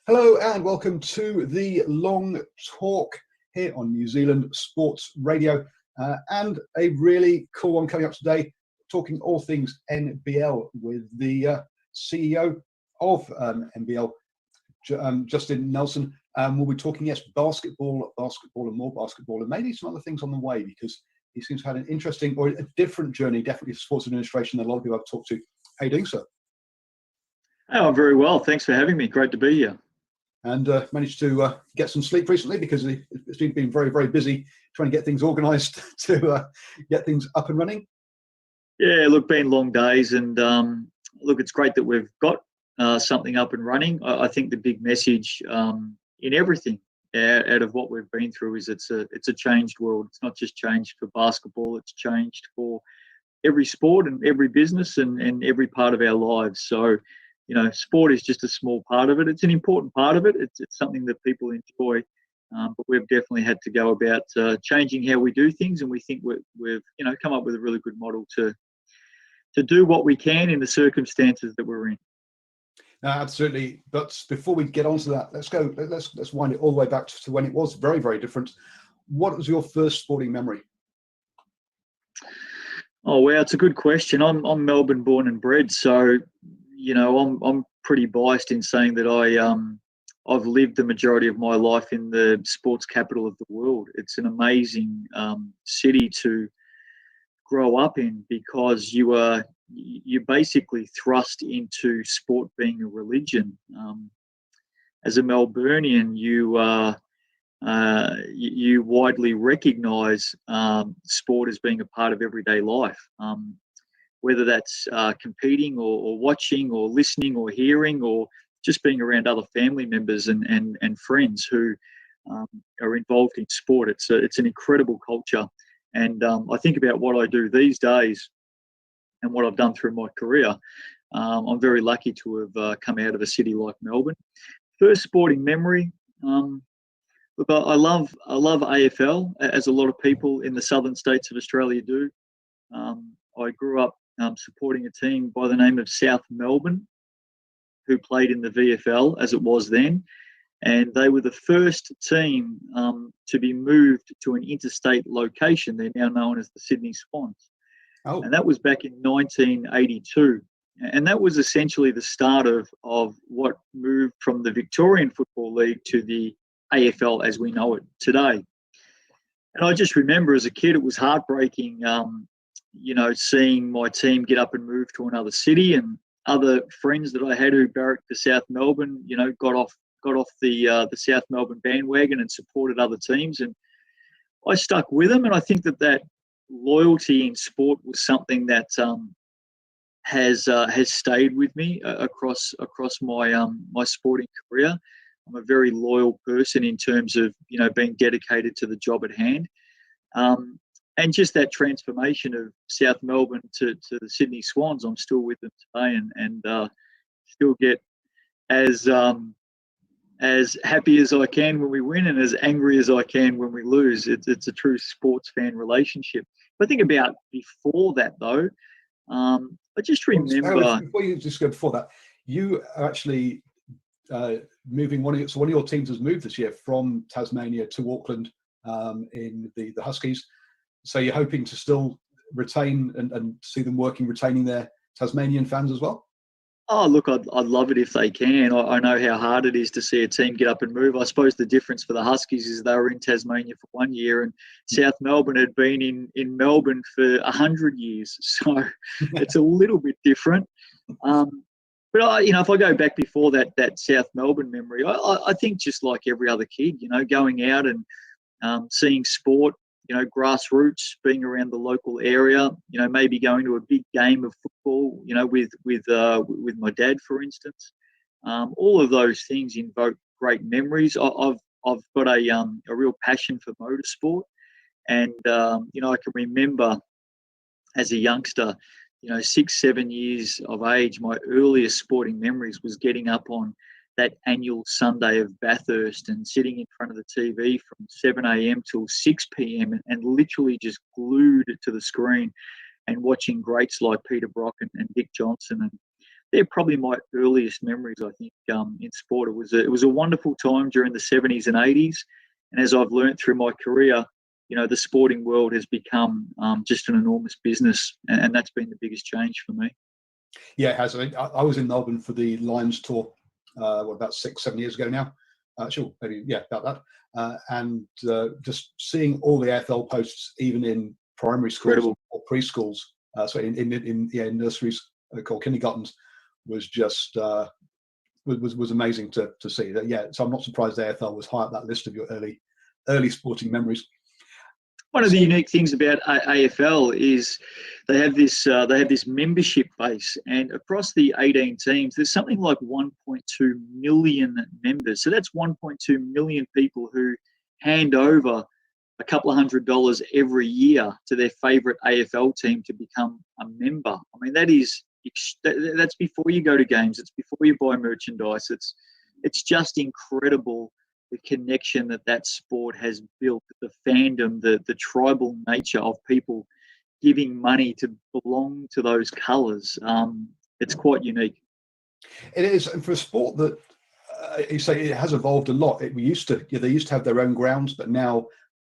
Hello and welcome to the Long Talk here on New Zealand Sports Radio, and a really cool one coming up today, talking all things NBL with the CEO of NBL, Justin Nelson. We'll be talking, yes, basketball and more basketball, and maybe some other things on the way, because he seems to have had an interesting or a different journey, definitely for sports administration, than a lot of people I've talked to. How are you doing, sir? Oh, I'm very well. Thanks for having me. Great to be here. And managed to get some sleep recently, because it's been very, very busy trying to get things organised to get things up and running. Yeah, look, been long days, and look, it's great that we've got something up and running. I think the big message in everything out of what we've been through is it's a changed world. It's not just changed for basketball; it's changed for every sport and every business and every part of our lives. So, you know, sport is just a small part of it. It's an important part of it. It's something that people enjoy, but we've definitely had to go about changing how we do things, and we think we've come up with a really good model to do what we can in the circumstances that we're in. Absolutely. But before we get on to that, let's wind it all the way back to when it was very, very different. What was your first sporting memory? Oh, wow, it's a good question. I'm Melbourne born and bred, so you know, I'm pretty biased in saying that I've lived the majority of my life in the sports capital of the world. It's an amazing city to grow up in, because you're basically thrust into sport being a religion. As a Melburnian, you widely recognise sport as being a part of everyday life. Whether that's competing or watching or listening or hearing, or just being around other family members and friends who are involved in sport. It's an incredible culture. And I think about what I do these days and what I've done through my career. I'm very lucky to have come out of a city like Melbourne. First sporting memory, look, I love AFL, as a lot of people in the southern states of Australia do. I grew up supporting a team by the name of South Melbourne, who played in the VFL as it was then, and they were the first team to be moved to an interstate location. They're now known as the Sydney Swans. Oh. And that was back in 1982. And that was essentially the start of what moved from the Victorian Football League to the AFL as we know it today. And I just remember as a kid, it was heartbreaking, seeing my team get up and move to another city, and other friends that I had who barracked to South Melbourne, got off the South Melbourne bandwagon and supported other teams, and I stuck with them. And I think that loyalty in sport was something that has stayed with me across my my sporting career. I'm a very loyal person in terms of being dedicated to the job at hand. And just that transformation of South Melbourne to the Sydney Swans, I'm still with them today, and still get as happy as I can when we win, and as angry as I can when we lose. It's a true sports fan relationship. But I think about before that, though, I just remember. Before you just go before that, you are actually moving one of your teams has moved this year from Tasmania to Auckland in the Huskies. So you're hoping to still retain and see them retaining their Tasmanian fans as well? Oh, look, I'd love it if they can. I know how hard it is to see a team get up and move. I suppose the difference for the Huskies is they were in Tasmania for 1 year, and South Melbourne had been in Melbourne for 100 years. So it's a little bit different. But if I go back before that South Melbourne memory, I think just like every other kid, going out and seeing sport, grassroots, being around the local area, maybe going to a big game of football, with my dad, for instance. All of those things invoke great memories. I've got a real passion for motorsport, and I can remember as a youngster, 6, 7 years of age, my earliest sporting memories was getting up on that annual Sunday of Bathurst and sitting in front of the TV from 7 a.m. till 6 p.m. and literally just glued to the screen and watching greats like Peter Brock and Dick Johnson and they're probably my earliest memories. I think in sport, it was a wonderful time during the 70s and 80s, and as I've learned through my career, the sporting world has become just an enormous business, and that's been the biggest change for me. Yeah, it has. I was in Melbourne for the Lions tour, about 6-7 years ago now. Sure, maybe, yeah, about that. And just seeing all the AFL posts, even in primary schools Incredible. or preschools, so in nurseries called kindergartens, was just was amazing to see that. Yeah, so I'm not surprised the AFL was high up that list of your early sporting memories. One of the unique things about AFL is they have this membership base, and across the 18 teams, there's something like 1.2 million members. So that's 1.2 million people who hand over a couple of $100 every year to their favourite AFL team to become a member. I mean, that's before you go to games. It's before you buy merchandise. It's just incredible, the connection that sport has built, the fandom, the tribal nature of people giving money to belong to those colours. It's quite unique. It is, and for a sport that you say it has evolved a lot. They used to have their own grounds, but now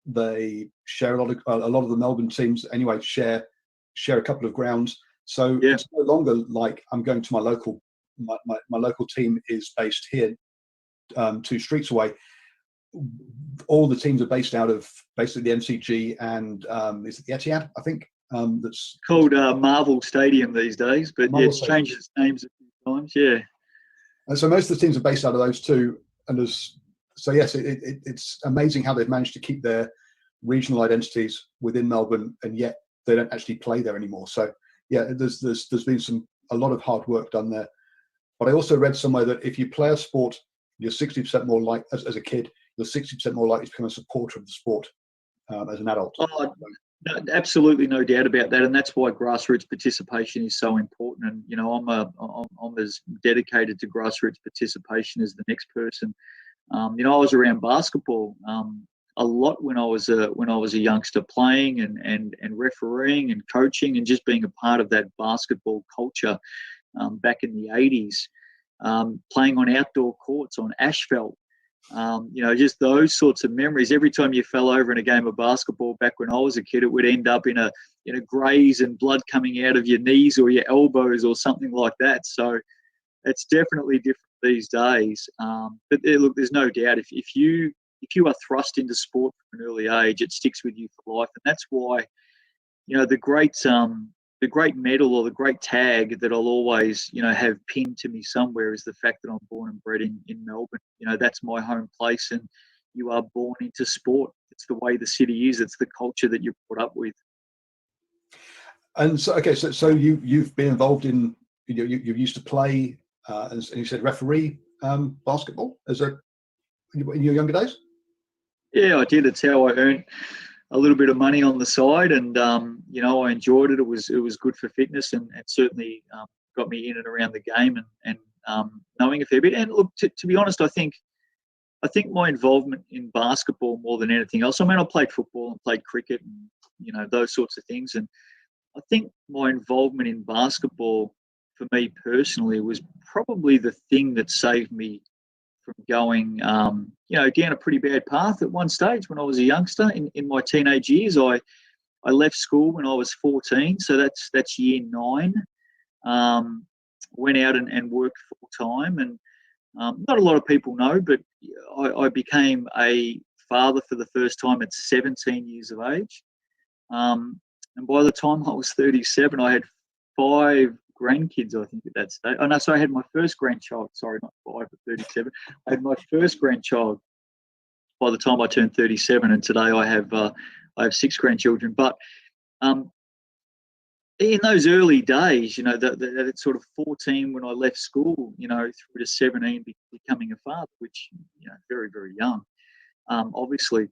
they share a lot of the Melbourne teams anyway share a couple of grounds. So It's no longer like I'm going to my local. My local team is based here, 2 streets away. All the teams are based out of basically the MCG and is it the Etihad? I think that's called Marvel Stadium these days, but it's changed its names a few times. Yeah. And so most of the teams are based out of those two, and yes, it's amazing how they've managed to keep their regional identities within Melbourne, and yet they don't actually play there anymore. So yeah, there's been a lot of hard work done there. But I also read somewhere that if you play a sport, you're 60% more like as a kid, you're 60% more likely to become a supporter of the sport as an adult. Oh, no, absolutely, no doubt about that, and that's why grassroots participation is so important. And I'm as dedicated to grassroots participation as the next person. I was around basketball a lot when I was a youngster, playing and refereeing and coaching and just being a part of that basketball culture back in the 80s, playing on outdoor courts on asphalt. Just those sorts of memories. Every time you fell over in a game of basketball back when I was a kid, it would end up in a graze and blood coming out of your knees or your elbows or something like that. So it's definitely different these days. But look, there's no doubt if you are thrust into sport from an early age, it sticks with you for life, and that's why the great medal or the great tag that I'll always, have pinned to me somewhere is the fact that I'm born and bred in Melbourne. That's my home place, and you are born into sport. It's the way the city is. It's the culture that you're brought up with. And so, okay, so you've been involved in, you used to play, and you said referee basketball in your younger days? Yeah, I did. It's how I earned a little bit of money on the side, and I enjoyed it. It was good for fitness, and certainly got me in and around the game, and knowing a fair bit. And look, to be honest, I think my involvement in basketball more than anything else. I mean, I played football and played cricket, and those sorts of things. And I think my involvement in basketball, for me personally, was probably the thing that saved me from going, down a pretty bad path at one stage when I was a youngster. In my teenage years, I left school when I was 14, so that's year 9. Went out and worked full time, and not a lot of people know, but I became a father for the first time at 17 years of age. And by the time I was 37, I had 5 grandkids, I think, at that stage. Oh, no, so I had my first grandchild. Sorry, not 5, but 37. I had my first grandchild by the time I turned 37, and today I have 6 grandchildren. But in those early days, that sort of 14 when I left school, through to 17 becoming a father, which, very, very young, obviously.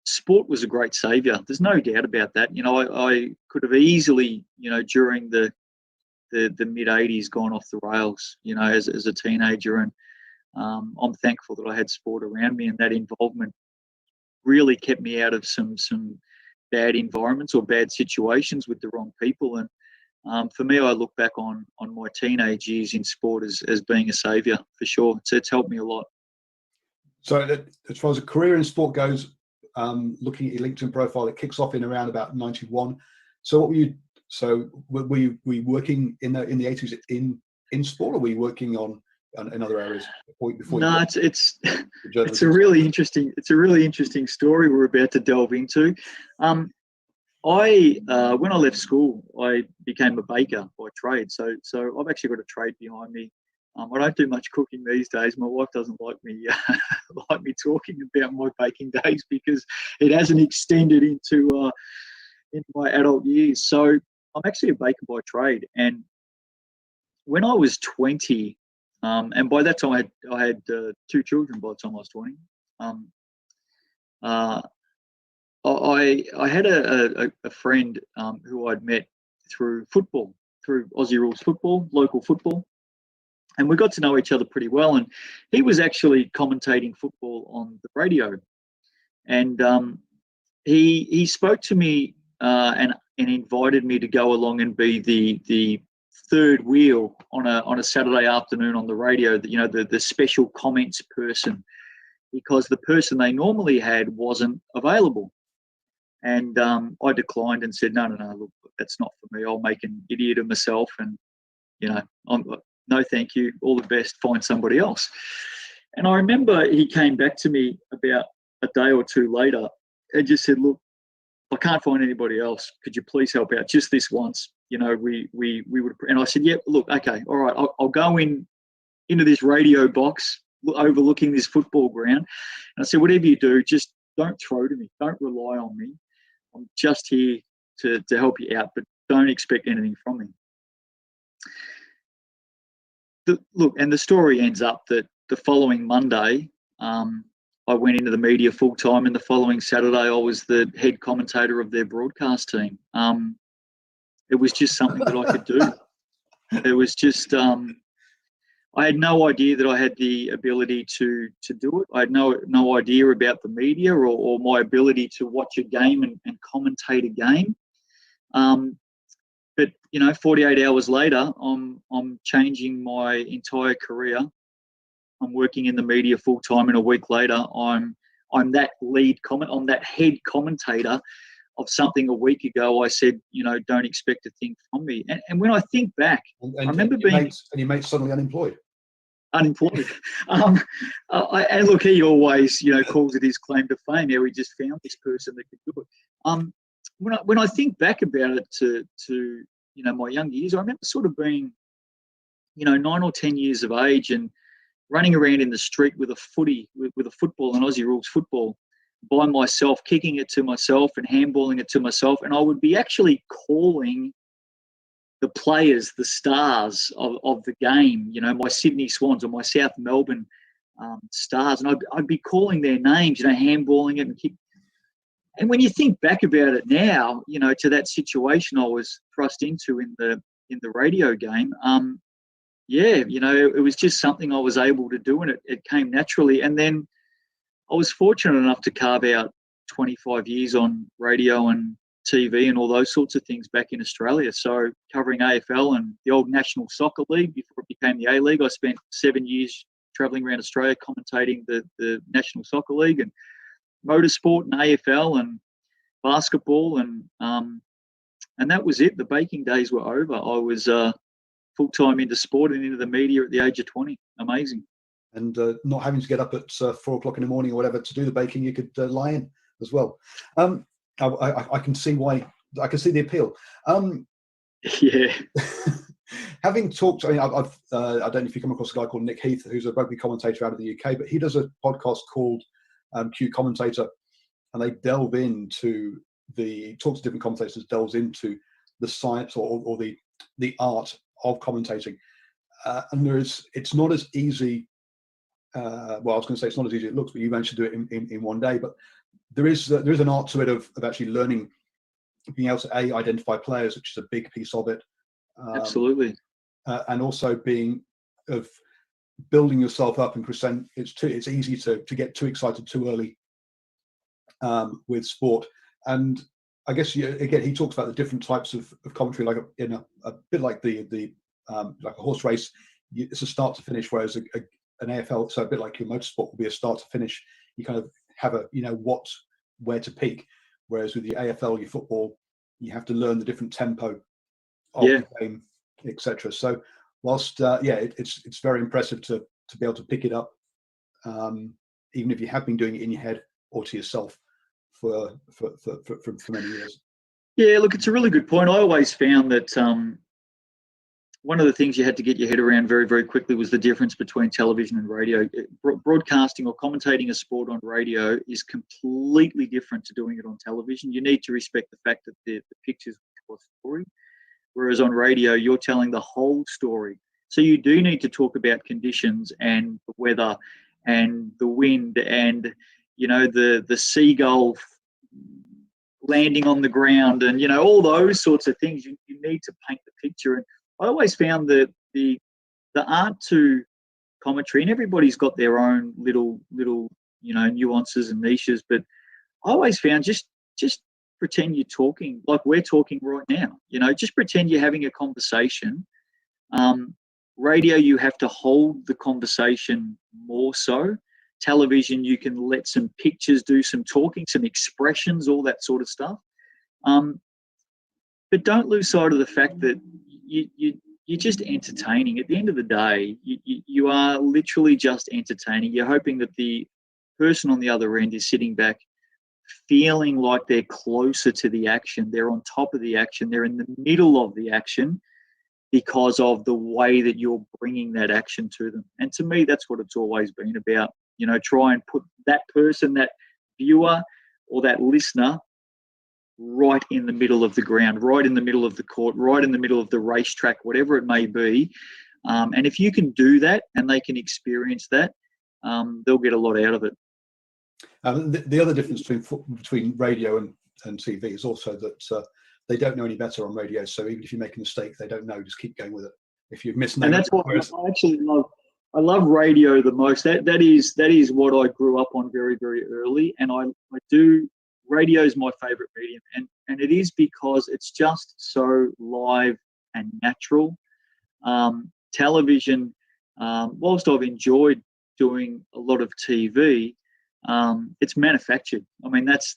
Sport was a great saviour. There's no doubt about that. I could have easily, during the mid 80s, gone off the rails, as a teenager, and I'm thankful that I had sport around me, and that involvement really kept me out of some bad environments or bad situations with the wrong people. And For me, I look back on my teenage years in sport as being a saviour for sure. It's helped me a lot. So as far as a career in sport goes, looking at your LinkedIn profile, it kicks off in around about 91. So what were you? So were you working in the 80s in sport, or were you working in other areas before No, you it's a really interesting story we're about to delve into. When I left school, I became a baker by trade. So I've actually got a trade behind me. I don't do much cooking these days. My wife doesn't like me talking about my baking days because it hasn't extended into my adult years. So I'm actually a baker by trade. And when I was 20, and by that time I had 2 children by the time I was 20. I had a friend who I'd met through football, through Aussie Rules football, local football, and we got to know each other pretty well. And he was actually commentating football on the radio, and he spoke to me and invited me to go along and be the third wheel on a Saturday afternoon on the radio. The special comments person, because the person they normally had wasn't available. And I declined and said, no, look, that's not for me. I'll make an idiot of myself, and no, thank you. All the best. Find somebody else. And I remember he came back to me about a day or two later and just said, look, I can't find anybody else. Could you please help out just this once? We would. And I said, yeah, look, okay, all right. I'll go into this radio box overlooking this football ground. And I said, whatever you do, just don't throw to me. Don't rely on me. I'm just here to help you out, but don't expect anything from me. And the story ends up that the following Monday, I went into the media full time, and the following Saturday, I was the head commentator of their broadcast team. It was just something that I could do. It was just, I had no idea that I had the ability to do it. I had no idea about the media or my ability to watch a game and commentate a game. But 48 hours later, I'm changing my entire career. I'm working in the media full time, and a week later, I'm that I'm that head commentator of something a week ago I said, don't expect a thing from me. And when I think back, I remember being... And your mate's suddenly unemployed. And look, he always, calls it his claim to fame. How he just found this person that could do it. When I think back about it to my younger years, I remember sort of being, 9 or 10 years of age and running around in the street with a footy, with a football, an Aussie Rules football, by myself, kicking it to myself and handballing it to myself, and I would be actually calling the players, the stars of the game, my Sydney Swans or my South Melbourne Stars, and I'd be calling their names, handballing it and kick. And when you think back about it now, to that situation I was thrust into in the radio game, it was just something I was able to do, and it came naturally. And then I was fortunate enough to carve out 25 years on radio and TV and all those sorts of things back in Australia. So covering AFL and the old National Soccer League before it became the A-League. I spent 7 years travelling around Australia commentating the National Soccer League and motorsport and AFL and basketball, and that was it. The baking days were over. I was full-time into sport and into the media at the age of 20. Amazing. And not having to get up at 4 o'clock in the morning or whatever to do the baking, you could lie in as well. I can see why. I can see the appeal. Yeah. Having talked, I don't know if you come across a guy called Nick Heath, who's a rugby commentator out of the UK, but he does a podcast called Q Commentator, and they delve into talks to different commentators, delves into the science or the art of commentating, and it's not as easy. I was going to say it's not as easy as it looks, but you managed to do it in one day. But there is an art to it of actually learning, being able to identify players, which is a big piece of it. Absolutely. And also of building yourself up and crescent. It's easy to get too excited too early with sport. And I guess again, he talks about the different types of commentary, like in a bit like the like a horse race. It's a start to finish, whereas an AFL, so a bit like your motorsport, will be a start to finish. You kind of have a where to peak, whereas with your AFL, your football, you have to learn the different tempo of the game, etc. So whilst it's very impressive to be able to pick it up, even if you have been doing it in your head or to yourself for many years. Yeah, look, it's a really good point. I always found that one of the things you had to get your head around very, very quickly was the difference between television and radio. Broadcasting or commentating a sport on radio is completely different to doing it on television. You need to respect the fact that the pictures tell a story, whereas on radio, you're telling the whole story. So you do need to talk about conditions and the weather and the wind and, the seagull landing on the ground and, all those sorts of things. You need to paint the picture. And I always found that the art to commentary, and everybody's got their own little nuances and niches, but I always found just pretend you're talking like we're talking right now. Just pretend you're having a conversation. Radio, you have to hold the conversation more so. Television, you can let some pictures do some talking, some expressions, all that sort of stuff. But don't lose sight of the fact that you're just entertaining. At the end of the day, you are literally just entertaining. You're hoping that the person on the other end is sitting back feeling like they're closer to the action. They're on top of the action. They're in the middle of the action because of the way that you're bringing that action to them. And to me, that's what it's always been about. Try and put that person, that viewer or that listener right in the middle of the ground, right in the middle of the court, right in the middle of the racetrack, whatever it may be. And if you can do that and they can experience that, they'll get a lot out of it. The other difference between radio and TV is also that they don't know any better on radio. So even if you make a mistake, they don't know. Just keep going with it. If you've missed, and that's what I actually love. I love radio the most. That is what I grew up on very, very early, and I do. Radio is my favourite medium, and it is because it's just so live and natural. Television, whilst I've enjoyed doing a lot of TV, it's manufactured. I mean, that's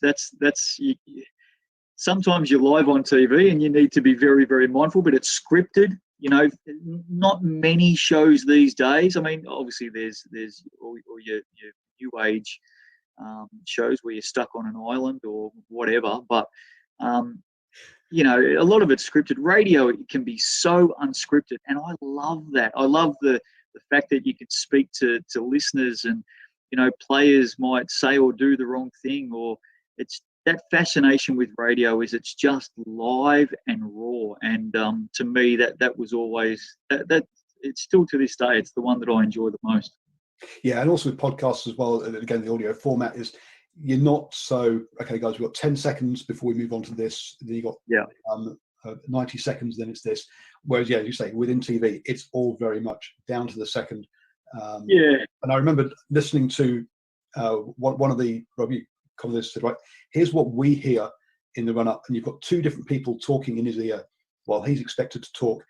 sometimes you're live on TV and you need to be very, very mindful, but it's scripted. Not many shows these days. I mean, obviously there's all your new age shows where you're stuck on an island or whatever, but a lot of it's scripted. Radio, it can be so unscripted, and I love that. I love the fact that you can speak to listeners, and players might say or do the wrong thing, or it's that fascination with radio is it's just live and raw. And to me, that was always that it's still to this day, it's the one that I enjoy the most. Yeah, and also with podcasts as well, and again, the audio format is you're not so, okay, guys, we've got 10 seconds before we move on to this. Then you got 90 seconds, then it's this. Whereas, yeah, as you say, within TV, it's all very much down to the second. And I remember listening to one of the Robbie commentators said, right, here's what we hear in the run-up, and you've got two different people talking in his ear while he's expected to talk,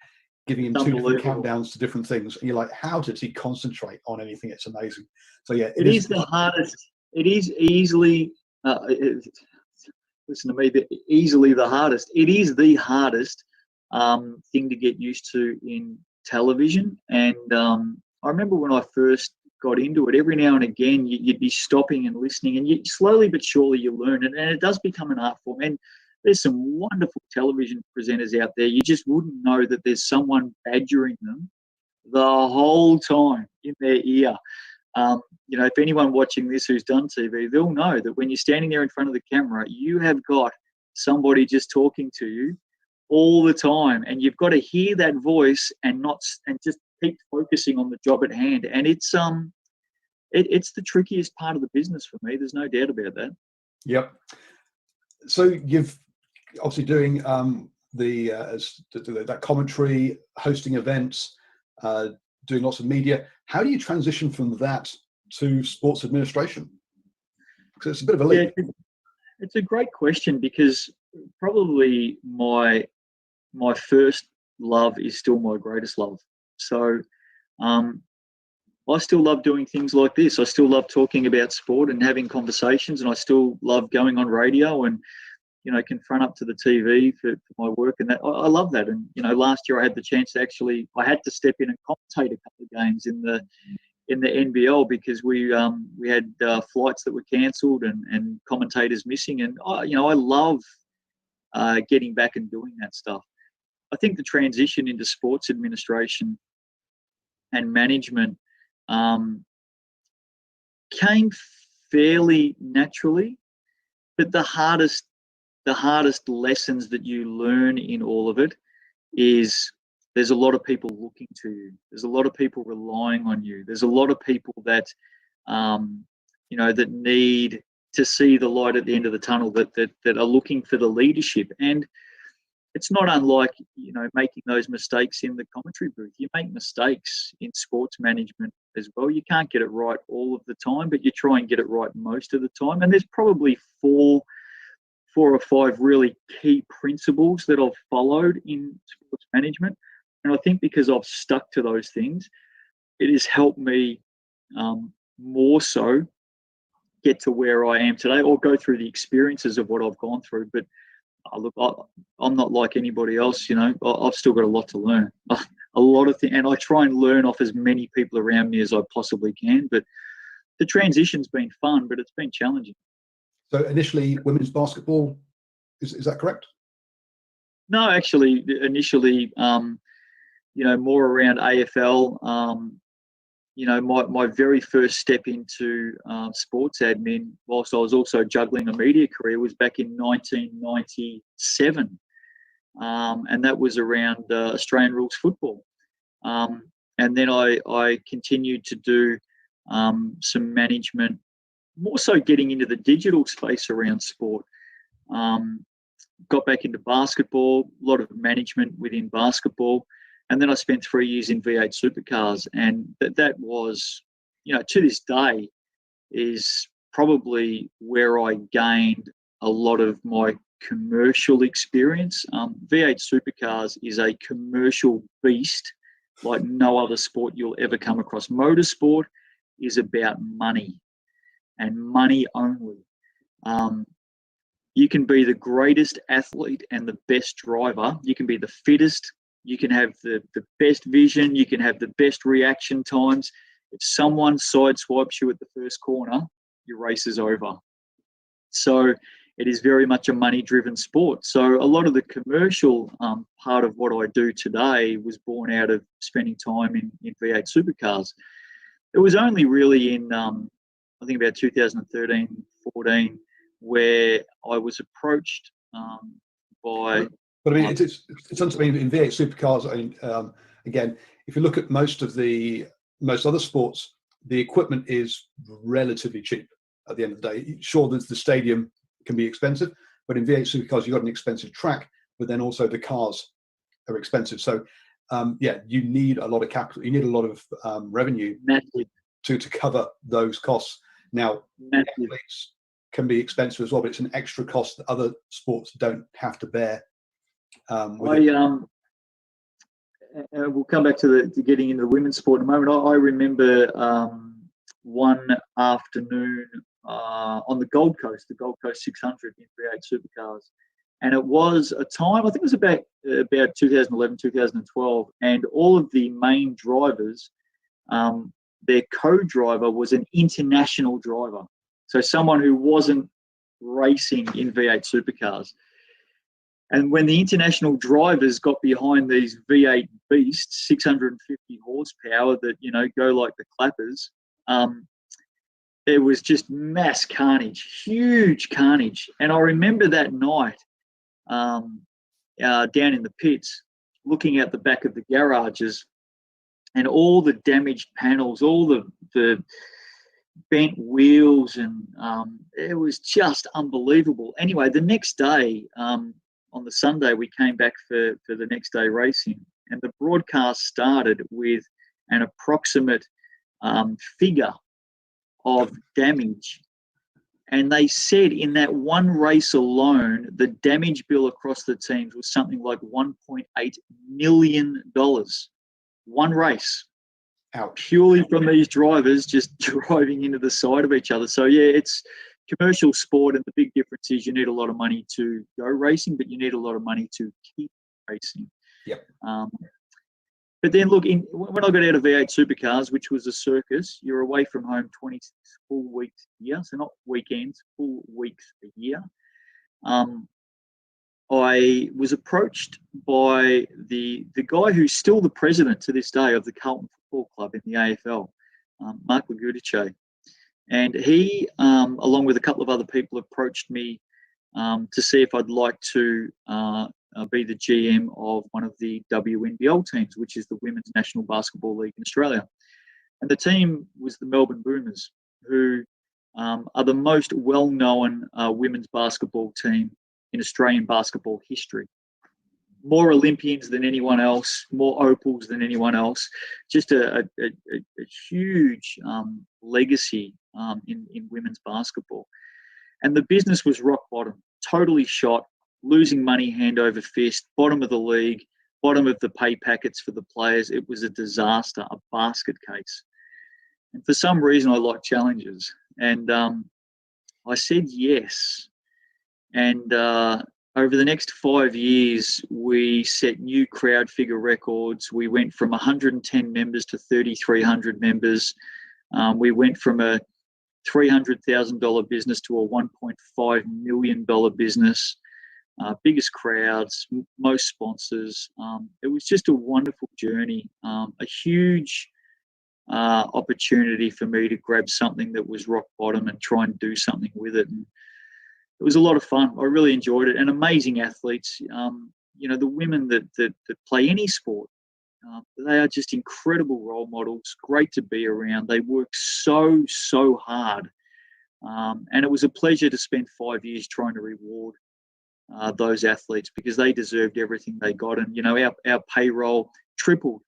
giving him two different countdowns to different things. And you're like, how does he concentrate on anything? It's amazing. So yeah, it is the hardest. It is easily, listen to me, easily the hardest. It is the hardest thing to get used to in television. And I remember when I first got into it, every now and again, you'd be stopping and listening, and slowly but surely you learn it. And it does become an art form. And there's some wonderful television presenters out there. You just wouldn't know that there's someone badgering them the whole time in their ear. If anyone watching this who's done TV, they'll know that when you're standing there in front of the camera, you have got somebody just talking to you all the time, and you've got to hear that voice and just keep focusing on the job at hand. And it's the trickiest part of the business for me. There's no doubt about that. Yep. So you've obviously doing that commentary, hosting events, doing lots of media. How do you transition from that to sports administration? Because it's a bit of a leap. Yeah, it's a great question, because probably my first love is still my greatest love. So I still love doing things like this. I still love talking about sport and having conversations, and I still love going on radio and, confront up to the TV for my work, and that I love that. And last year I had the chance to I had to step in and commentate a couple of games in the NBL because we had flights that were cancelled and commentators missing, and I love getting back and doing that stuff. I think the transition into sports administration and management came fairly naturally, but the hardest lessons that you learn in all of it is there's a lot of people looking to you. There's a lot of people relying on you. There's a lot of people that that need to see the light at the end of the tunnel, that are looking for the leadership. And it's not unlike, making those mistakes in the commentary booth. You make mistakes in sports management as well. You can't get it right all of the time, but you try and get it right most of the time. And there's probably four or five really key principles that I've followed in sports management. And I think because I've stuck to those things, it has helped me more so get to where I am today, or go through the experiences of what I've gone through. But look, I'm not like anybody else. I've still got a lot to learn, a lot of things, and I try and learn off as many people around me as I possibly can. But the transition's been fun, but it's been challenging. So initially, women's basketball, is that correct? No, actually, initially, more around AFL. My very first step into sports admin, whilst I was also juggling a media career, was back in 1997. And that was around Australian rules football. And then I continued to do some management, more so getting into the digital space around sport. Got back into basketball, a lot of management within basketball. And then I spent 3 years in V8 Supercars. And that was, to this day, is probably where I gained a lot of my commercial experience. V8 Supercars is a commercial beast like no other sport you'll ever come across. Motorsport is about money, and money only. You can be the greatest athlete and the best driver. You can be the fittest. You can have the best vision. You can have the best reaction times. If someone sideswipes you at the first corner, your race is over. So it is very much a money-driven sport. So a lot of the commercial part of what I do today was born out of spending time in V8 Supercars. It was only really in, I think about 2013, 14, where I was approached by... But I mean, it's something in V8 Supercars. I mean, again, if you look at most other sports, the equipment is relatively cheap at the end of the day. Sure, the stadium can be expensive, but in V8 Supercars, you've got an expensive track, but then also the cars are expensive. So, you need a lot of capital. You need a lot of revenue to cover those costs. Now, athletes can be expensive as well, but it's an extra cost that other sports don't have to bear. We'll come back to getting into the women's sport in a moment. I remember one afternoon on the Gold Coast 600 in V8 Supercars, and it was a time, I think it was about 2011, 2012, and all of the main drivers, their co-driver was an international driver, so someone who wasn't racing in V8 Supercars. And when the international drivers got behind these V8 beasts, 650 horsepower that, go like the clappers, it was just mass carnage, huge carnage. And I remember that night down in the pits, looking at the back of the garages and all the damaged panels, all the bent wheels, and it was just unbelievable. Anyway, the next day, on the Sunday, we came back for the next day racing, and the broadcast started with an approximate figure of damage And they said in that one race alone, the damage bill across the teams was something like $1.8 million. One race. Ouch. Purely from these drivers just driving into the side of each other. So, yeah, it's commercial sport, and the big difference is you need a lot of money to go racing, but you need a lot of money to keep racing. Yep. But then, look, when I got out of V8 Supercars, which was a circus, you're away from home 26 full weeks a year, so not weekends, full weeks a year. I was approached by the guy who's still the president to this day of the Carlton Football Club in the AFL, Mark Lagudice. And he, along with a couple of other people, approached me to see if I'd like to be the GM of one of the WNBL teams, which is the Women's National Basketball League in Australia. And the team was the Melbourne Boomers, who are the most well-known women's basketball team in Australian basketball history. More Olympians than anyone else, more opals than anyone else. Just a huge legacy in women's basketball. And the business was rock bottom, totally shot, losing money hand over fist, bottom of the league, bottom of the pay packets for the players. It was a disaster, a basket case. And for some reason, I like challenges. And I said yes. And over the next 5 years, we set new crowd figure records. We went from 110 members to 3,300 members. We went from a $300,000 business to a $1.5 million business. Biggest crowds, most sponsors. It was just a wonderful journey, a huge opportunity for me to grab something that was rock bottom and try and do something with it. And it was a lot of fun. I really enjoyed it. And amazing athletes. The women that play any sport, they are just incredible role models, great to be around. They work so hard. And it was a pleasure to spend 5 years trying to reward those athletes, because they deserved everything they got. And, our payroll tripled.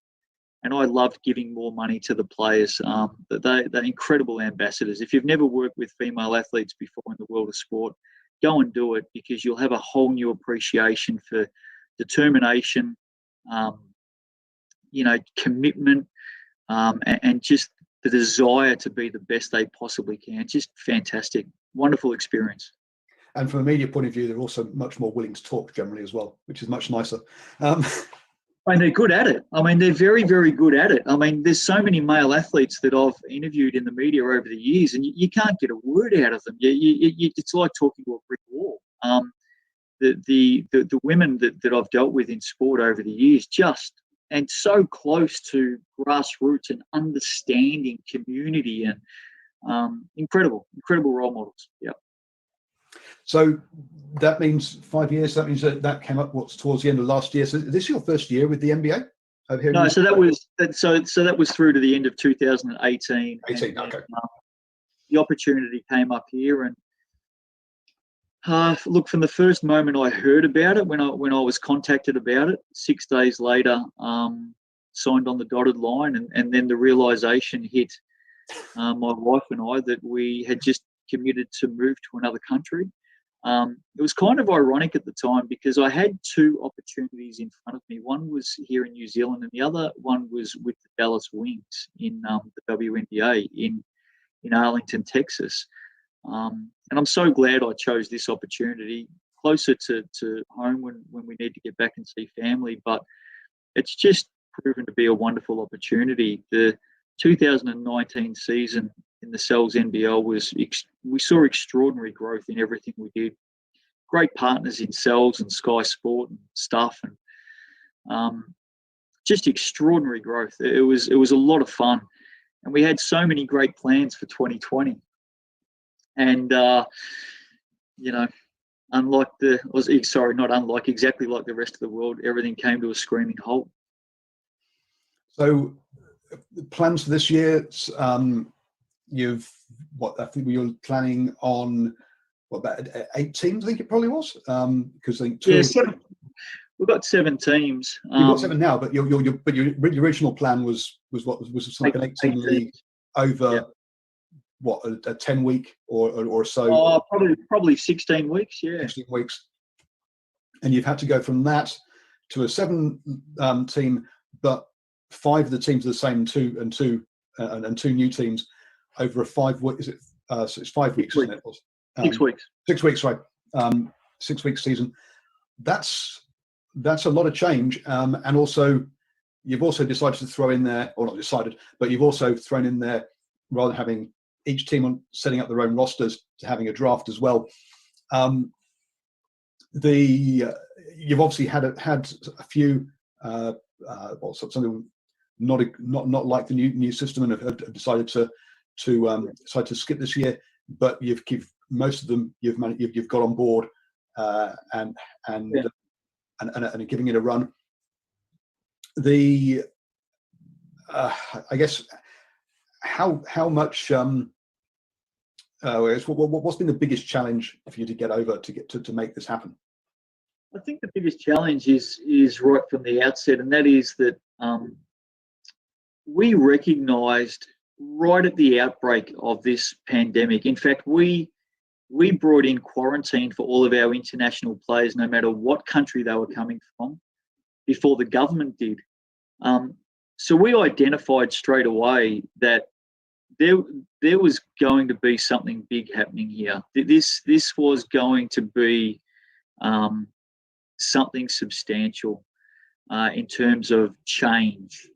And I loved giving more money to the players. They're incredible ambassadors. If you've never worked with female athletes before in the world of sport, go and do it, because you'll have a whole new appreciation for determination, commitment, and just the desire to be the best they possibly can. Just fantastic. Wonderful experience. And from a media point of view, they're also much more willing to talk generally as well, which is much nicer. And they're good at it. I mean, they're very, very good at it. I mean, there's so many male athletes that I've interviewed in the media over the years, and you can't get a word out of them. It's like talking to a brick wall. The women that I've dealt with in sport over the years, and so close to grassroots and understanding community, and incredible role models. Yeah. So that means 5 years. That means that came up towards the end of last year. So this is your first year with the NBA? No, so that was through to the end of 2018. 18, okay. The opportunity came up here, and look, from the first moment I heard about it, when I was contacted about it, 6 days later, signed on the dotted line, and then the realization hit my wife and I that we had just committed to move to another country. It was kind of ironic at the time, because I had two opportunities in front of me. One was here in New Zealand, and the other one was with the Dallas Wings in the WNBA in Arlington, Texas. And I'm so glad I chose this opportunity, closer to home when we need to get back and see family. But it's just proven to be a wonderful opportunity. The 2019 season in the Cells NBL we saw extraordinary growth in everything we did. Great partners in Cells and Sky Sport and stuff, and just extraordinary growth. It was a lot of fun, and we had so many great plans for 2020. And exactly like the rest of the world, everything came to a screaming halt. So, plans for this year? I think you're planning on about 8 teams. I think it probably was, because I think 7. We've got 7 teams. You've got 7 now, but your original plan was something like an 8-team league over what, a 10-week or so? Oh, probably 16 weeks. Yeah, 16 weeks. And you've had to go from that to a 7 team, but 5 of the teams are the same, and two new teams over a 5 week. Is it? So it's 5 weeks, isn't it? 6 weeks. 6 weeks, right? 6 week season. That's a lot of change, and also you've also decided to throw in there, or not decided, but you've also thrown in there, rather than having each team on setting up their own rosters, to having a draft as well. You've obviously had a few something not like the new system, and have decided to skip this year. But you've most of them you've got on board, and are giving it a run. I guess how much what's been the biggest challenge for you to get over to make this happen? I think the biggest challenge is right from the outset, and that is that we recognised right at the outbreak of this pandemic. In fact, we brought in quarantine for all of our international players, no matter what country they were coming from, before the government did. So we identified straight away that there was going to be something big happening here. This was going to be something substantial in terms of change.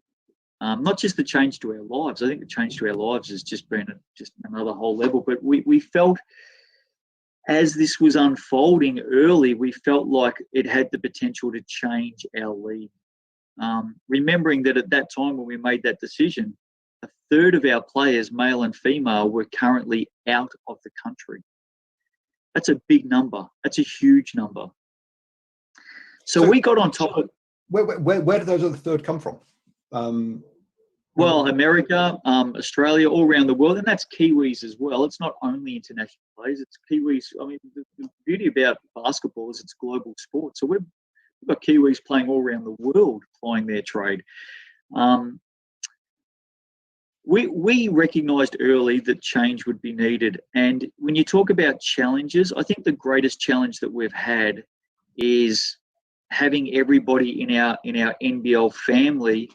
Not just the change to our lives. I think the change to our lives has just been just another whole level. But we felt, as this was unfolding early, we felt like it had the potential to change our league. Remembering that at that time when we made that decision, a third of our players, male and female, were currently out of the country. That's a big number. That's a huge number. So we got on top of... Where do those other third come from? Well, America, Australia, all around the world, and that's Kiwis as well. It's not only international players, it's Kiwis. I mean, the beauty about basketball is it's global sport. So we've got Kiwis playing all around the world, plying their trade. We recognised early that change would be needed. And when you talk about challenges, I think the greatest challenge that we've had is having everybody in our NBL family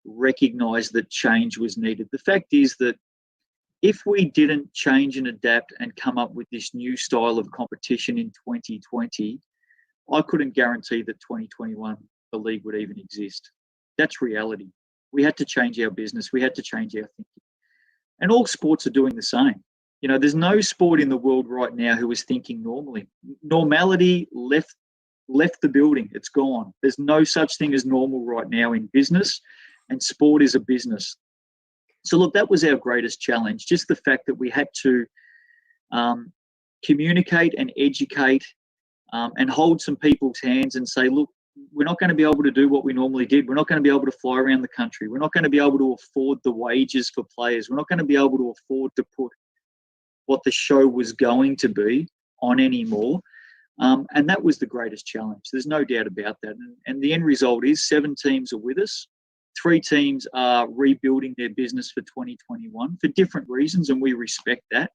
recognise that change was needed. The fact is that if we didn't change and adapt and come up with this new style of competition in 2020, I couldn't guarantee that 2021 the league would even exist. That's reality. We had to change our business. We had to change our thinking. And all sports are doing the same. You know, there's no sport in the world right now who is thinking normally. Normality left the building. It's gone. There's no such thing as normal right now in business, and sport is a business. So look, that was our greatest challenge, just the fact that we had to communicate and educate and hold some people's hands and say, look, we're not going to be able to do what we normally did. We're not going to be able to fly around the country. We're not going to be able to afford the wages for players. We're not going to be able to afford to put what the show was going to be on anymore. And that was the greatest challenge. There's no doubt about that. And the end result is 7 teams are with us. 3 teams are rebuilding their business for 2021 for different reasons, and we respect that.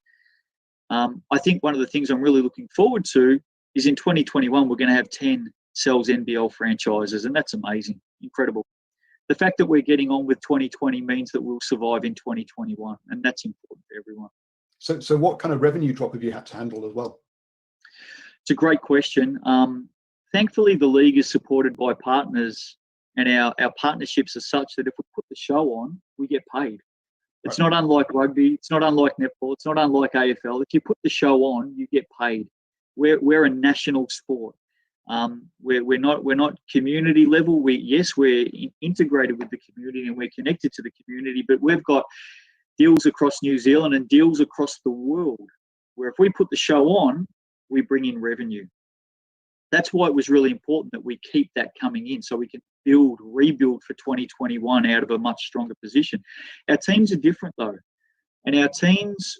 I think one of the things I'm really looking forward to is in 2021, we're going to have 10 Cells NBL franchises, and that's amazing, incredible. The fact that we're getting on with 2020 means that we'll survive in 2021, and that's important for everyone. So what kind of revenue drop have you had to handle as well? It's a great question. Thankfully, the league is supported by partners, and our partnerships are such that if we put the show on, we get paid. It's not unlike rugby. It's not unlike netball. It's not unlike AFL. If you put the show on, you get paid. We're a national sport. We're not community level. We're integrated with the community and we're connected to the community, but we've got deals across New Zealand and deals across the world where if we put the show on, we bring in revenue. That's why it was really important that we keep that coming in so we can rebuild for 2021 out of a much stronger position. Our teams are different though. And our teams,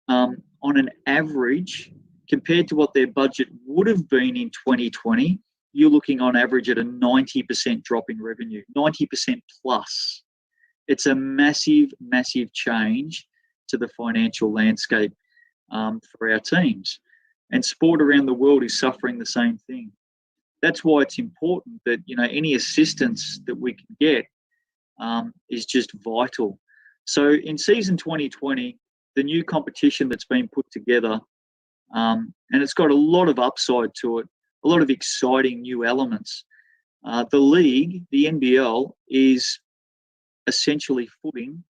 on an average, compared to what their budget would have been in 2020, you're looking on average at a 90% drop in revenue, 90% plus. It's a massive, massive change to the financial landscape for our teams. And sport around the world is suffering the same thing. That's why it's important that, any assistance that we can get is just vital. So in season 2020, the new competition that's been put together, and it's got a lot of upside to it, a lot of exciting new elements. The league, the NBL, is essentially footing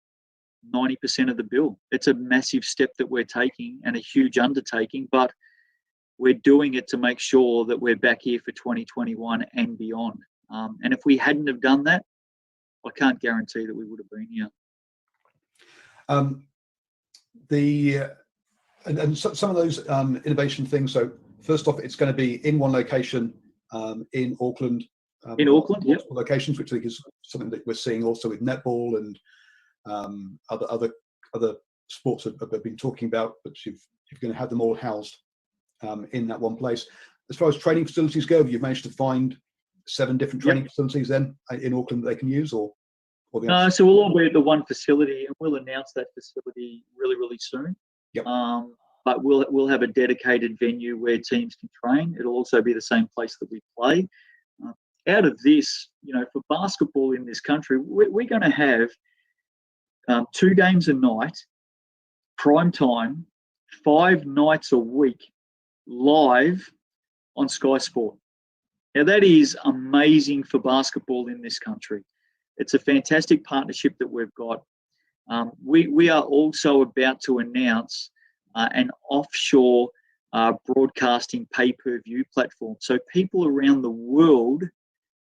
90% of the bill. It's a massive step that we're taking and a huge undertaking, but we're doing it to make sure that we're back here for 2021 and beyond. And if we hadn't have done that, I can't guarantee that we would have been here. Some of those innovation things. So first off, it's going to be in one location in Auckland. In Auckland, yeah. Locations, which I think is something that we're seeing also with netball and other sports that I've been talking about. But you're going to have them all housed in that one place. As far as training facilities go, you've managed to find 7 different training facilities then in Auckland that they can use, or no? So we'll all be at the one facility, and we'll announce that facility really, really soon. Yep. But we'll have a dedicated venue where teams can train. It'll also be the same place that we play. Out of this, for basketball in this country, we're going to have 2 games a night, prime time, 5 nights a week, live on Sky Sport. Now that is amazing for basketball in this country. It's a fantastic partnership that we've got. We are also about to announce an offshore broadcasting pay-per-view platform. So people around the world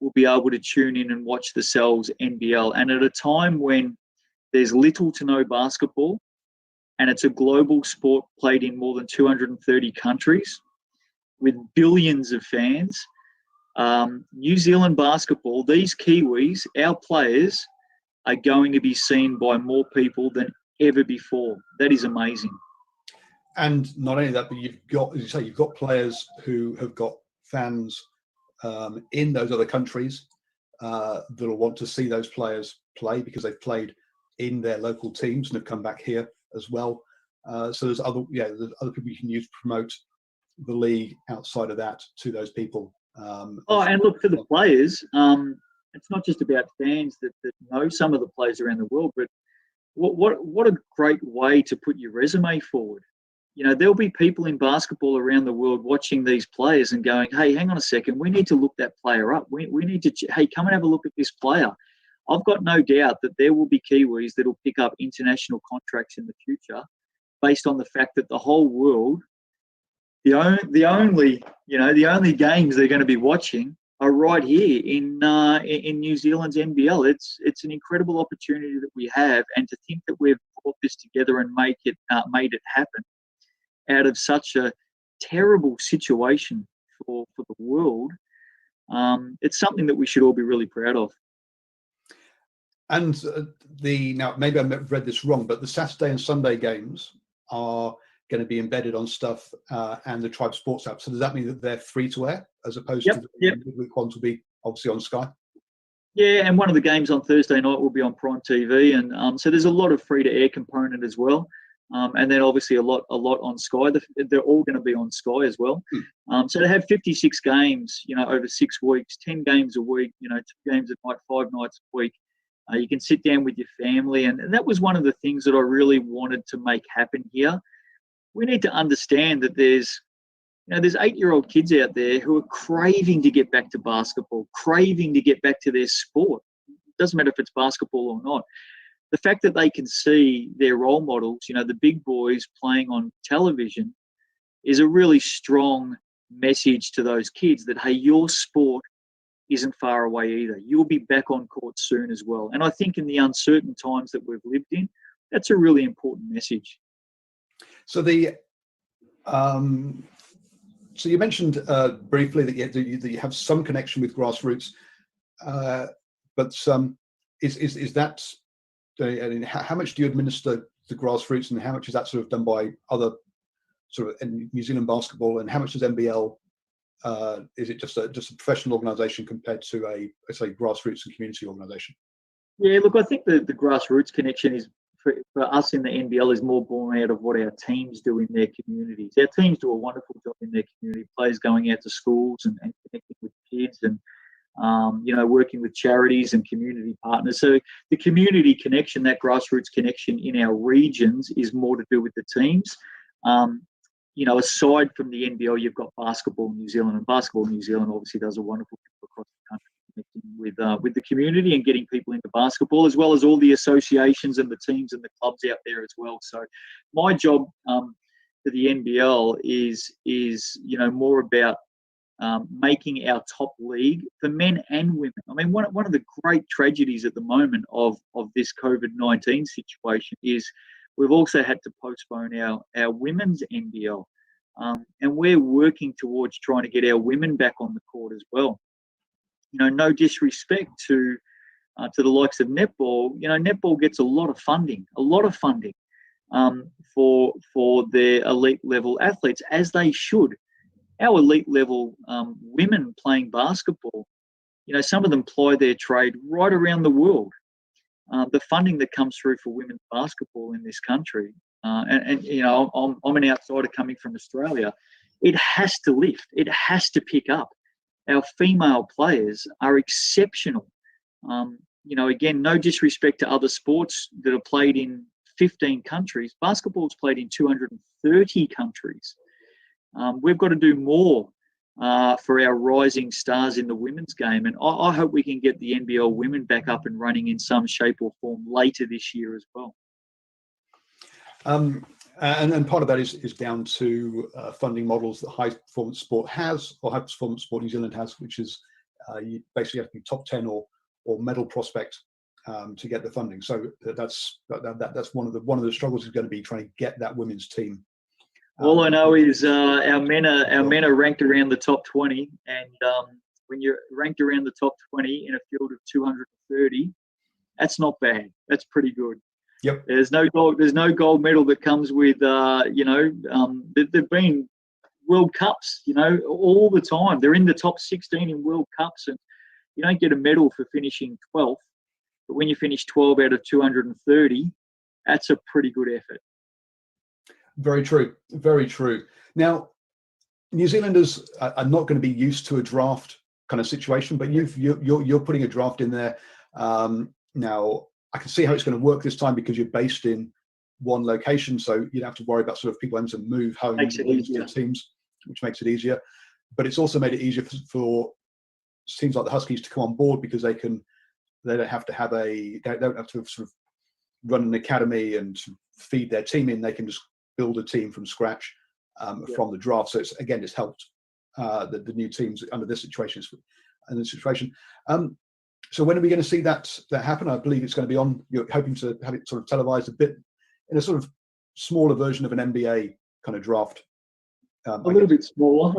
will be able to tune in and watch the Cells NBL. And at a time when there's little to no basketball, and it's a global sport played in more than 230 countries with billions of fans, New Zealand basketball, these Kiwis, our players, are going to be seen by more people than ever before. That is amazing. And not only that, but you've got players who have got fans in those other countries that'll want to see those players play because they've played in their local teams and have come back here as well. So there's other people you can use to promote the league outside of that to those people. And look, for the players, it's not just about fans that know some of the players around the world, but what a great way to put your resume forward. There'll be people in basketball around the world watching these players and going, hey, hang on a second, we need to look that player up. We need to, hey, come and have a look at this player. I've got no doubt that there will be Kiwis that will pick up international contracts in the future based on the fact that the whole world, the only games they're going to be watching are right here in New Zealand's NBL. It's an incredible opportunity that we have, and to think that we've brought this together and made it happen out of such a terrible situation for the world, it's something that we should all be really proud of. And now maybe I read this wrong, but the Saturday and Sunday games are going to be embedded on Stuff and the Tribe Sports app. So does that mean that they're free to air as opposed to the midweek ones will be obviously on Sky? Yeah, and one of the games on Thursday night will be on Prime TV, and so there's a lot of free to air component as well. And then obviously a lot on Sky. They're all going to be on Sky as well. So to have 56 games, over 6 weeks, 10 games a week, 2 games at night, 5 nights a week. You can sit down with your family, and that was one of the things that I really wanted to make happen here. We need to understand that there's 8-year-old kids out there who are craving to get back to basketball, craving to get back to their sport. It doesn't matter if it's basketball or not. The fact that they can see their role models, the big boys playing on television, is a really strong message to those kids that, hey, your sport isn't far away either. You'll be back on court soon as well. And I think in the uncertain times that we've lived in, that's a really important message. So so you mentioned briefly that you have some connection with grassroots, but is that, how much do you administer the grassroots, and how much is that sort of done by other sort of in New Zealand basketball, and how much does NBL? Is it just a professional organisation compared to a grassroots and community organisation? Yeah, look, I think the grassroots connection is for us in the NBL is more born out of what our teams do in their communities. Our teams do a wonderful job in their community. Players going out to schools and connecting with kids and working with charities and community partners. So the community connection, that grassroots connection in our regions, is more to do with the teams. Aside from the NBL, you've got Basketball New Zealand, and Basketball New Zealand obviously does a wonderful job across the country connecting with the community and getting people into basketball, as well as all the associations and the teams and the clubs out there as well. So my job for the NBL is more about making our top league for men and women. I mean, one of the great tragedies at the moment of this COVID-19 situation is we've also had to postpone our women's NBL. And we're working towards trying to get our women back on the court as well. No disrespect to the likes of netball. Netball gets a lot of funding for their elite level athletes, as they should. Our elite level women playing basketball, some of them ply their trade right around the world. The funding that comes through for women's basketball in this country, I'm an outsider coming from Australia, it has to lift. It has to pick up. Our female players are exceptional. Again, no disrespect to other sports that are played in 15 countries. Basketball is played in 230 countries. We've got to do more for our rising stars in the women's game. And I hope we can get the NBL women back up and running in some shape or form later this year as well. And part of that is down to funding models that High Performance Sport has, or High Performance Sport New Zealand has, which is you basically have to be top 10 or medal prospect to get the funding. So that's one of the struggles is going to be trying to get that women's team. All I know is our men are ranked around the top 20, and when you're ranked around the top 20 in a field of 230, that's not bad. That's pretty good. Yep. There's no gold medal that comes with there've been World Cups, all the time. They're in the top 16 in World Cups, and you don't get a medal for finishing 12th. But when you finish 12 out of 230, that's a pretty good effort. Very true. Very true. Now, New Zealanders are not going to be used to a draft kind of situation, but you're putting a draft in there. Now, I can see how it's going to work this time because you're based in one location, so you don't have to worry about sort of people having to move home to teams, which makes it easier. But it's also made it easier for teams like the Huskies to come on board because they don't have to sort of run an academy and feed their team in. They can just build a team from scratch from the draft. So it's helped the new teams under this situation. So when are we going to see that happen? I believe it's going to be on. You're hoping to have it sort of televised a bit in a sort of smaller version of an NBA kind of draft. A little bit smaller.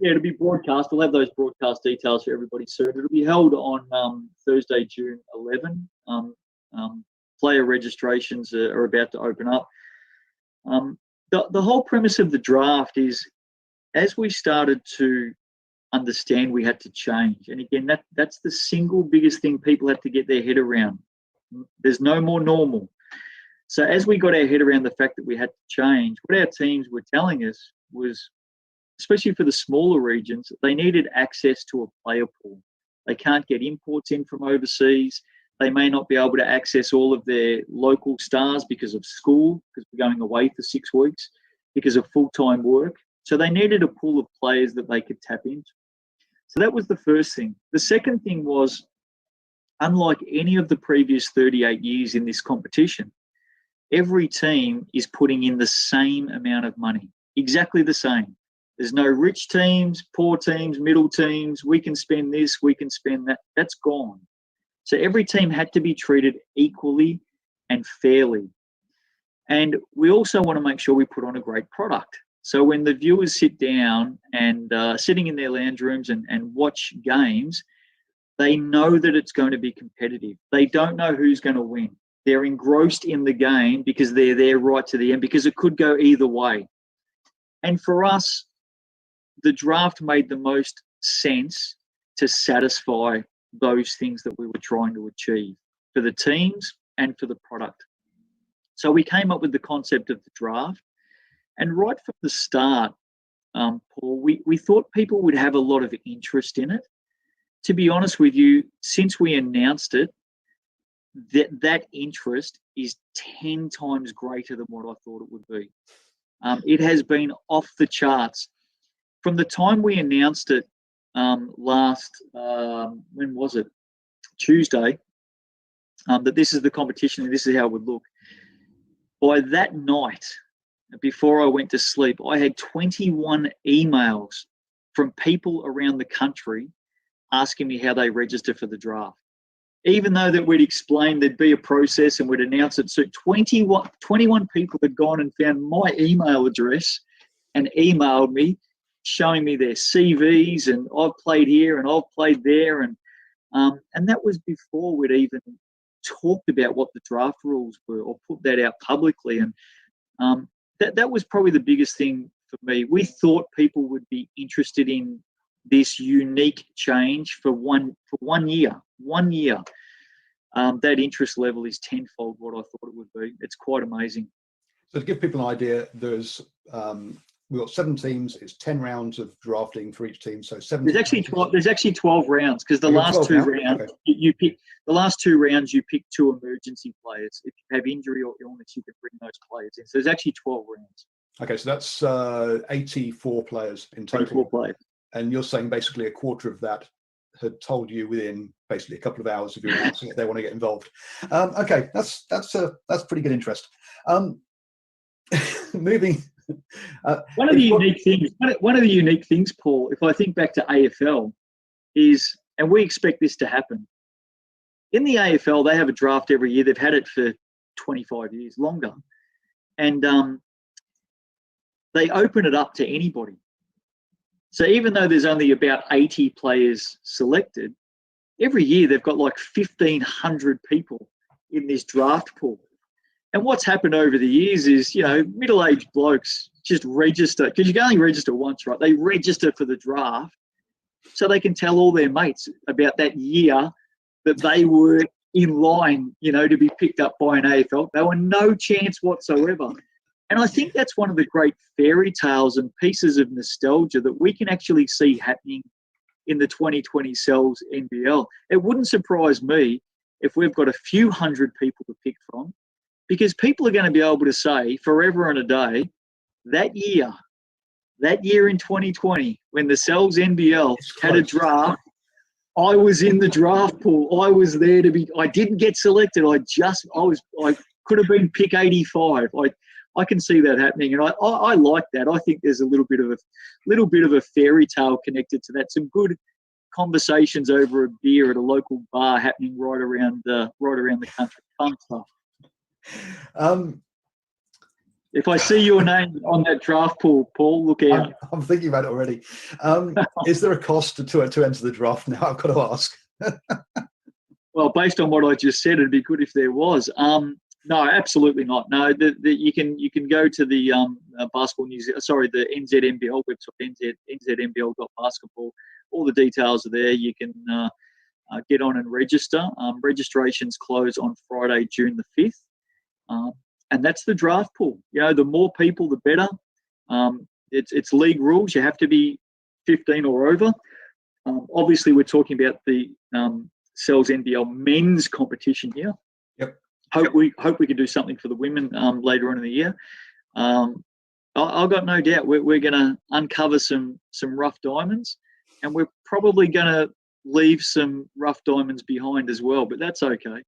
It'll be broadcast. We'll have those broadcast details for everybody soon. It'll be held on Thursday, June 11. Player registrations are about to open up. The whole premise of the draft is, as we started to understand, we had to change. And again, that's the single biggest thing people have to get their head around. There's no more normal. So as we got our head around the fact that we had to change, what our teams were telling us was, especially for the smaller regions, they needed access to a player pool. They can't get imports in from overseas. They may not be able to access all of their local stars because of school, because we're going away for 6 weeks, because of full-time work. So they needed a pool of players that they could tap into. So that was the first thing. The second thing was, unlike any of the previous 38 years in this competition, every team is putting in the same amount of money, exactly the same. There's no rich teams, poor teams, middle teams, we can spend this, we can spend that. That's gone. So every team had to be treated equally and fairly. And we also want to make sure we put on a great product. So when the viewers sit down and sitting in their lounge rooms and watch games, they know that it's going to be competitive. They don't know who's going to win. They're engrossed in the game because they're there right to the end, because it could go either way. And for us, the draft made the most sense to satisfy those things that we were trying to achieve. for the teams and for the product. So we came up with the concept of the draft. And right from the start, Paul, we thought people would have a lot of interest in it. To be honest with you, since we announced it, that interest is 10 times greater than what I thought it would be. It has been off the charts. From the time we announced it last, when was it? Tuesday, that this is the competition and this is how it would look. By that night, before I went to sleep, I had 21 emails from people around the country asking me how they register for the draft. Even though that we'd explained there'd be a process and we'd announce it. So 21 people had gone and found my email address and emailed me, showing me their CVs and I've played here and I've played there. And that was before we'd even talked about what the draft rules were or put that out publicly. And that was probably the biggest thing for me. We thought people would be interested in this unique change for one year. 1 year. That interest level is tenfold what I thought it would be. It's quite amazing. So to give people an idea, there's we've got 7 teams. It's 10 rounds of drafting for each team. So 7. There's actually 12 rounds because the last 2 rounds, okay. You pick the last 2 rounds. You pick 2 emergency players. If you have injury or illness, you can bring those players in. So there's actually 12 rounds. Okay, so that's 84 players in total. 84 players. And you're saying basically a quarter of that had told you within basically a couple of hours of your announcing that they want to get involved. Okay, that's pretty good interest. Moving. One of the unique things, Paul, if I think back to AFL, is, and we expect this to happen. In the AFL, they have a draft every year. They've had it for 25 years, longer, and they open it up to anybody. So even though there's only about 80 players selected, every year they've got like 1,500 people in this draft pool. And what's happened over the years is, middle-aged blokes just register, because you can only register once, right? They register for the draft so they can tell all their mates about that year that they were in line, to be picked up by an AFL. They were no chance whatsoever. And I think that's one of the great fairy tales and pieces of nostalgia that we can actually see happening in the 2020 Cells NBL. It wouldn't surprise me if we've got a few hundred people to pick from, because people are going to be able to say forever and a day, that year in 2020, when the Cells NBL had a draft, I was in the draft pool. I was there I didn't get selected. I could have been pick 85. I can see that happening, and I like that. I think there's a little bit of a fairy tale connected to that. Some good conversations over a beer at a local bar happening right around the country. Fun stuff. If I see your name on that draft pool, Paul, look out. I'm thinking about it already. Is there a cost to enter the draft now? I've got to ask. Well, based on what I just said, it'd be good if there was. No, absolutely not. No, you can go to the the NZNBL website, nznbl.basketball. All the details are there. You can get on and register. Registrations close on Friday, June the 5th. And that's the draft pool. The more people, the better. It's league rules. You have to be 15 or over. Obviously, we're talking about the Cells NBL men's competition here. Yep. Hope we can do something for the women later on in the year. I've got no doubt we're going to uncover some rough diamonds, and we're probably going to leave some rough diamonds behind as well. But that's okay.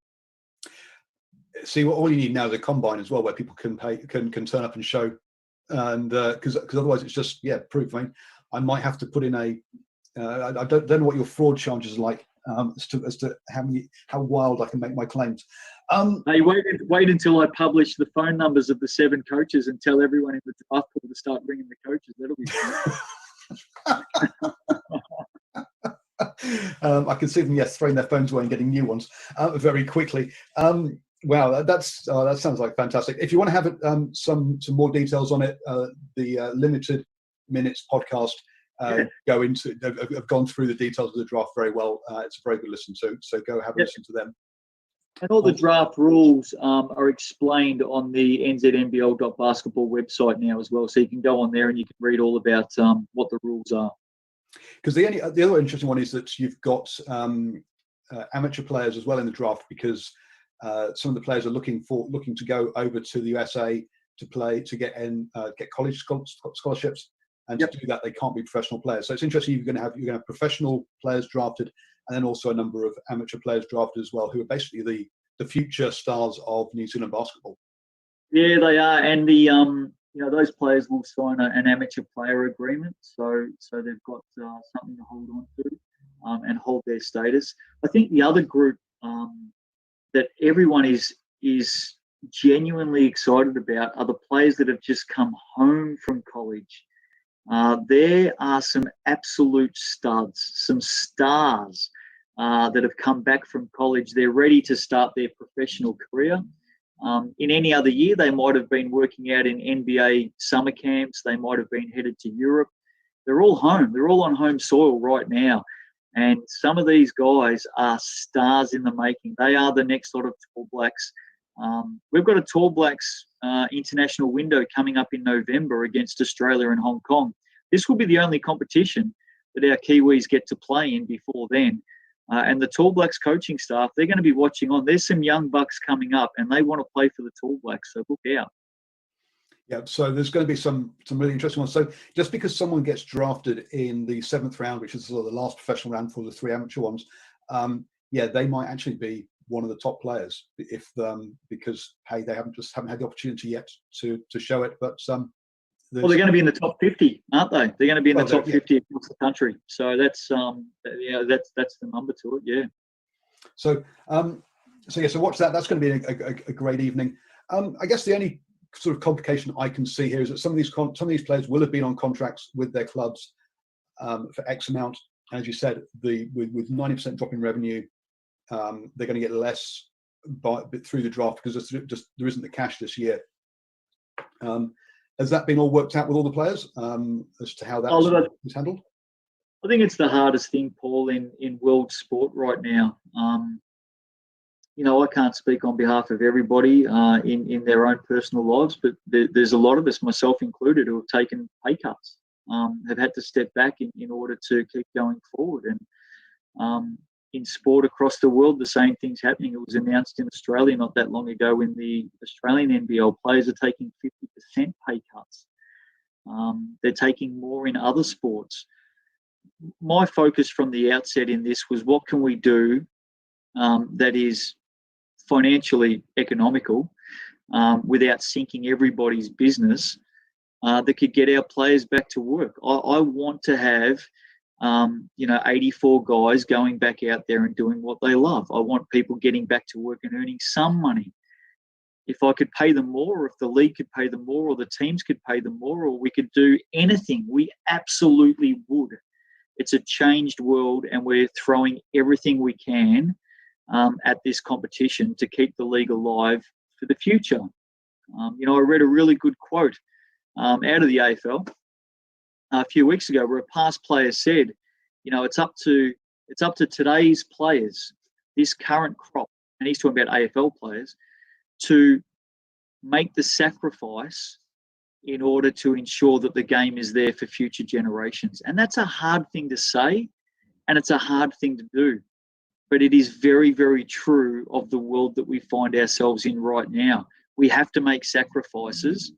See, all you need now is a combine as well, where people can turn up and show, and because otherwise it's just proof. I might have to put in I don't know what your fraud charges are like as to how wild I can make my claims. Hey, wait until I publish the phone numbers of the 7 coaches and tell everyone in the draft pool to start ringing the coaches. That'll be fun. I can see them, throwing their phones away and getting new ones very quickly. Wow, that sounds like fantastic. If you want to have some more details on it, the Limited Minutes podcast have gone through the details of the draft very well. It's a very good listen to, so go have a listen to them. And all the draft rules are explained on the nznbl.basketball website now as well. So you can go on there and you can read all about what the rules are. Because the other interesting one is that you've got amateur players as well in the draft, because some of the players are looking to go over to the USA to play, to get college scholarships, and to do that they can't be professional players. So it's interesting. You're going to have professional players drafted, and then also a number of amateur players drafted as well, who are basically the future stars of New Zealand basketball. Yeah, they are, and the those players will sign an amateur player agreement, so they've got something to hold on to and hold their status. I think the other group that everyone is genuinely excited about are the players that have just come home from college. There are some absolute studs, some stars that have come back from college. They're ready to start their professional career. In any other year, they might have been working out in NBA summer camps. They might have been headed to Europe. They're all home. They're all on home soil right now. And some of these guys are stars in the making. They are the next lot of Tall Blacks. We've got a Tall Blacks international window coming up in November against Australia and Hong Kong. This will be the only competition that our Kiwis get to play in before then. And the Tall Blacks coaching staff, they're going to be watching on. There's some young bucks coming up, and they want to play for the Tall Blacks, so look out. Yeah, so there's going to be some really interesting ones. So just because someone gets drafted in the 7th round, which is sort of the last professional round for the 3 amateur ones, they might actually be one of the top players because hey, they haven't had the opportunity yet to show it. But they're going to be in the top 50, aren't they? They're going to be in the top 50 across the country. So that's that's the number to it. Yeah. So watch that. That's going to be a great evening. I guess the only sort of complication I can see here is that some of these players will have been on contracts with their clubs for X amount. And as you said, with 90% drop in revenue, they're going to get less through the draft because there isn't the cash this year. Has that been all worked out with all the players as to how that is handled? I think it's the hardest thing, Paul, in world sport right now. I can't speak on behalf of everybody in their own personal lives, but there's a lot of us, myself included, who have taken pay cuts, have had to step back in order to keep going forward. And in sport across the world, the same thing's happening. It was announced in Australia not that long ago when the Australian NBL players are taking 50% pay cuts. They're taking more in other sports. My focus from the outset in this was, what can we do that is financially economical without sinking everybody's business that could get our players back to work. I want to have 84 guys going back out there and doing what they love. I want people getting back to work and earning some money. If I could pay them more, or if the league could pay them more, or the teams could pay them more, or we could do anything, we absolutely would. It's a changed world, and we're throwing everything we can at this competition to keep the league alive for the future. I read a really good quote out of the AFL a few weeks ago, where a past player said, it's up to today's players, this current crop, and he's talking about AFL players, to make the sacrifice in order to ensure that the game is there for future generations. And that's a hard thing to say, and it's a hard thing to do. But it is very, very true of the world that we find ourselves in right now. We have to make sacrifices.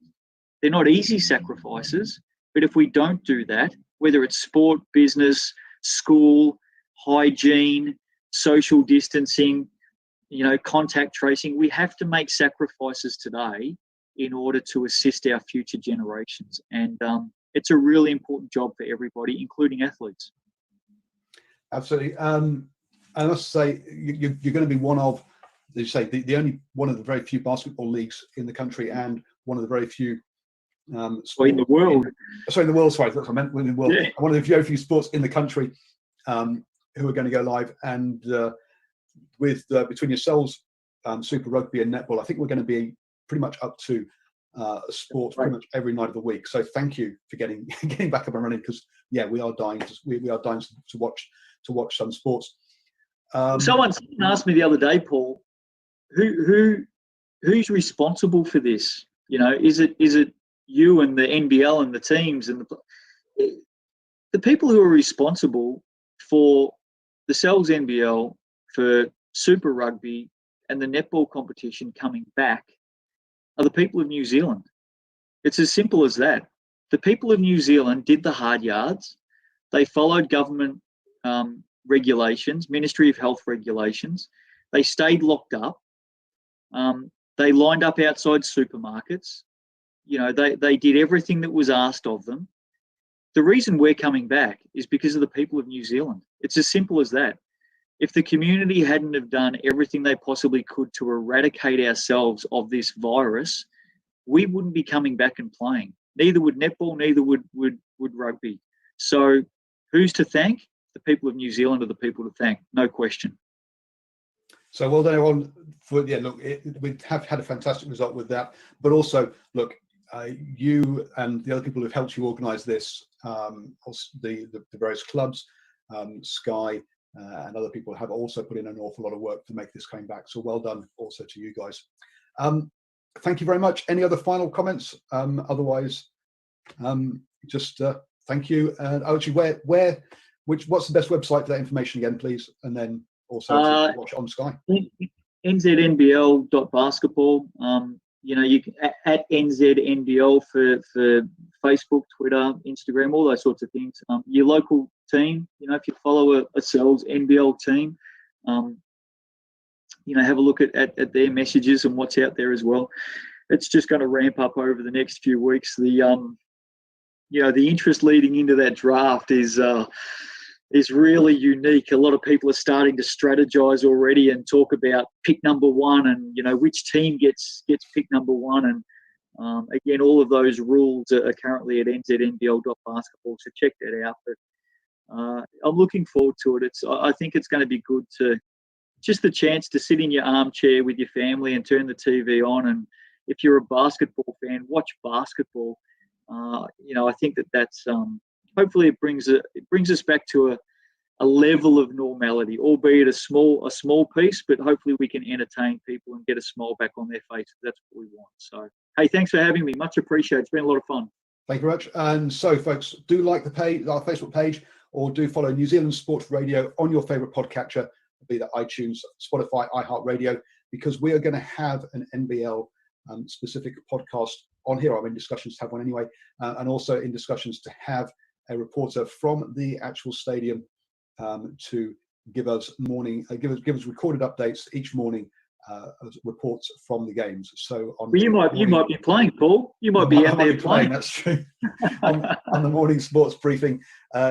They're not easy sacrifices, but if we don't do that, whether it's sport, business, school, hygiene, social distancing, contact tracing, we have to make sacrifices today in order to assist our future generations. And it's a really important job for everybody, including athletes. Absolutely. I must say, you're going to be one of, as you say, the only one of the very few basketball leagues in the country, and one of the very few in the world. In the world. Sorry, that's what I meant. In the world, yeah. One of the very few sports in the country who are going to go live, and with between yourselves, Super Rugby and netball, I think we're going to be pretty much up to sports pretty much every night of the week. So thank you for getting back up and running, because we are dying to watch some sports. Someone asked me the other day, Paul, who's responsible for this? You know, is it you and the NBL and the teams and the people who are responsible for the Cells NBL, for Super Rugby and the netball competition coming back are the people of New Zealand. It's as simple as that. The people of New Zealand did the hard yards. They followed government regulations, Ministry of Health regulations. They stayed locked up. They lined up outside supermarkets. You know, they did everything that was asked of them. The reason we're coming back is because of the people of New Zealand. It's as simple as that. If the community hadn't have done everything they possibly could to eradicate ourselves of this virus, we wouldn't be coming back and playing. Neither would netball, neither would rugby. So who's to thank? The people of New Zealand are the people to thank, no question. So well done, everyone. We have had a fantastic result with that. But also, look, you and the other people who've helped you organise this, the various clubs, Sky, and other people have also put in an awful lot of work to make this coming back. So well done also to you guys. Thank you very much. Any other final comments? Otherwise, just thank you. And actually, what's the best website for that information again, please? And then also to watch it on Sky. nznbl.basketball. You know, you can at NZNBL for Facebook, Twitter, Instagram, all those sorts of things. Your local team, you know, if you follow a Cells NBL team, you know, have a look at their messages and what's out there as well. It's just going to ramp up over the next few weeks. The you know, the interest leading into that draft is really unique. A lot of people are starting to strategize already and talk about pick number one and, you know, which team gets pick number one. And again, all of those rules are currently at nznbl.basketball, so check that out. But I'm looking forward to it. I think it's going to be good to just the chance to sit in your armchair with your family and turn the TV on. And if you're a basketball fan, watch basketball. You know, I think that's hopefully it brings us back to a level of normality, albeit a small piece, but hopefully we can entertain people and get a smile back on their faces. That's what we want. So, hey, thanks for having me. Much appreciated. It's been a lot of fun. Thank you very much. And so, folks, do like the page, our Facebook page, or do follow New Zealand Sports Radio on your favourite podcatcher, be that iTunes, Spotify, iHeartRadio, because we are going to have an NBL specific podcast on here. I'm in discussions to have one anyway, and also in discussions to have a reporter from the actual stadium to give us recorded updates each morning, reports from the games. So on you might be playing, Paul. You might be out there playing. That's true. on the morning sports briefing,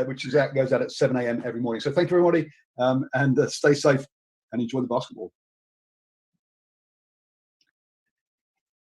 which goes out at 7 a.m. every morning. So thank you, everybody, and stay safe and enjoy the basketball.